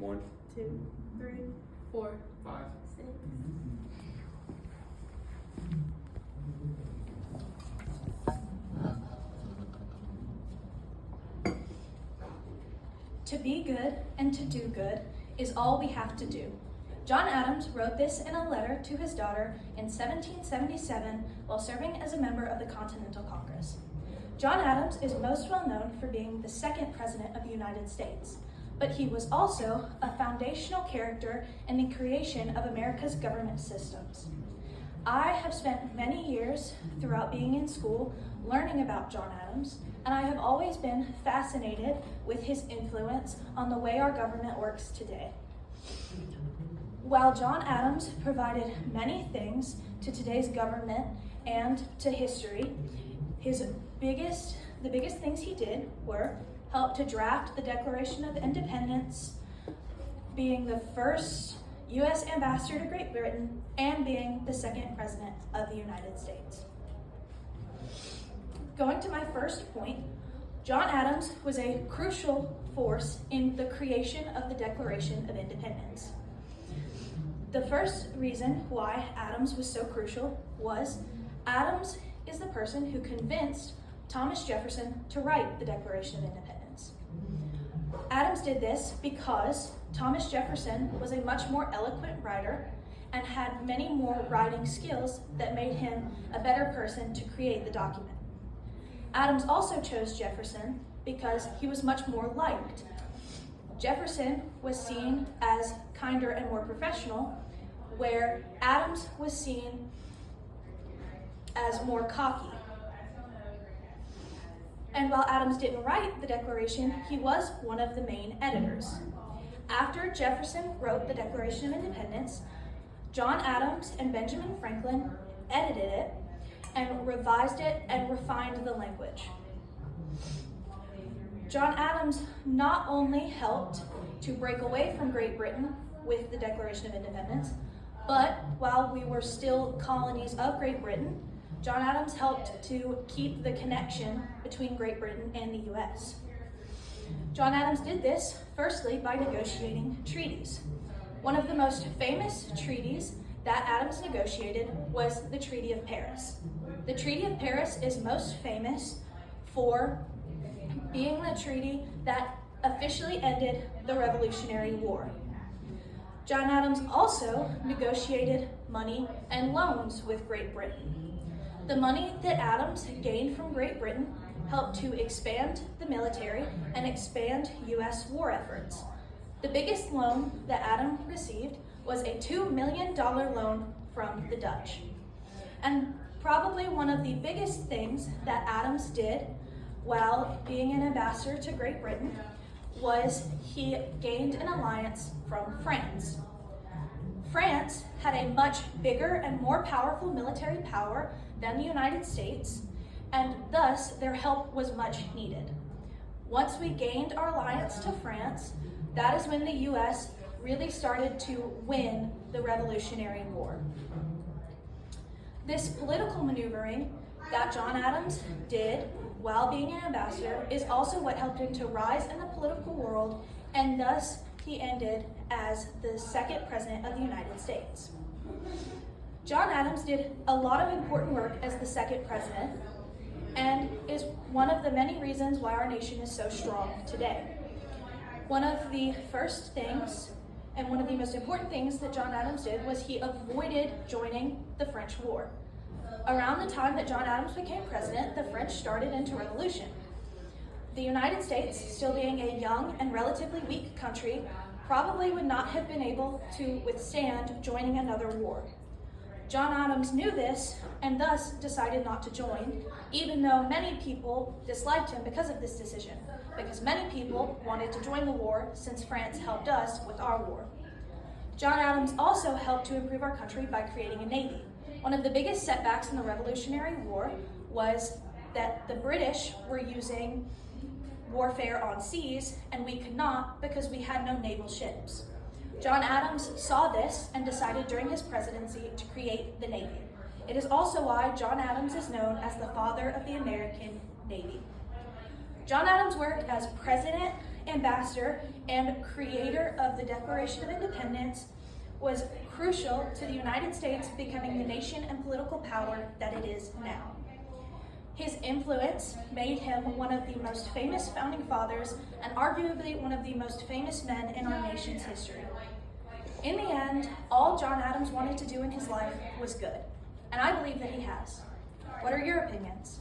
1, 2, 3, 4, 5. 6. To be good and to do good is all we have to do. John Adams wrote this in a letter to his daughter in 1777 while serving as a member of the Continental Congress. John Adams is most well known for being the second president of the United States, but he was also a foundational character in the creation of America's government systems. I have spent many years throughout being in school learning about John Adams, and I have always been fascinated with his influence on the way our government works today. While John Adams provided many things to today's government and to history, the biggest things he did were help to draft the Declaration of Independence, being the first U.S. ambassador to Great Britain, and being the second president of the United States. Going to my first point, John Adams was a crucial force in the creation of the Declaration of Independence. The first reason why Adams was so crucial was Adams is the person who convinced Thomas Jefferson to write the Declaration of Independence. Adams did this because Thomas Jefferson was a much more eloquent writer and had many more writing skills that made him a better person to create the document. Adams also chose Jefferson because he was much more liked. Jefferson was seen as kinder and more professional, where Adams was seen as more cocky. And while Adams didn't write the Declaration, he was one of the main editors. After Jefferson wrote the Declaration of Independence, John Adams and Benjamin Franklin edited it and revised it and refined the language. John Adams not only helped to break away from Great Britain with the Declaration of Independence, but while we were still colonies of Great Britain, John Adams helped to keep the connection between Great Britain and the U.S. John Adams did this firstly by negotiating treaties. One of the most famous treaties that Adams negotiated was the Treaty of Paris. The Treaty of Paris is most famous for being the treaty that officially ended the Revolutionary War. John Adams also negotiated money and loans with Great Britain. The money that Adams gained from Great Britain helped to expand the military and expand U.S. war efforts. The biggest loan that Adams received was a $2 million loan from the Dutch. And probably one of the biggest things that Adams did while being an ambassador to Great Britain was he gained an alliance from France. France had a much bigger and more powerful military power than the United States, and thus their help was much needed. Once we gained our alliance to France, that is when the U.S. really started to win the Revolutionary War. This political maneuvering that John Adams did while being an ambassador is also what helped him to rise in the political world, and thus he ended as the second president of the United States. John Adams did a lot of important work as the second president and is one of the many reasons why our nation is so strong today. One of the first things and one of the most important things that John Adams did was he avoided joining the French War. Around the time that John Adams became president, the French started into revolution. The United States, still being a young and relatively weak country, probably would not have been able to withstand joining another war. John Adams knew this and thus decided not to join, even though many people disliked him because of this decision, because many people wanted to join the war since France helped us with our war. John Adams also helped to improve our country by creating a navy. One of the biggest setbacks in the Revolutionary War was that the British were using warfare on seas and we could not because we had no naval ships. John Adams saw this and decided during his presidency to create the Navy. It is also why John Adams is known as the father of the American Navy. John Adams worked as president ambassador, and creator of the Declaration of Independence, was crucial to the United States becoming the nation and political power that it is now. His influence made him one of the most famous founding fathers and arguably one of the most famous men in our nation's history. In the end, all John Adams wanted to do in his life was good, and I believe that he has. What are your opinions?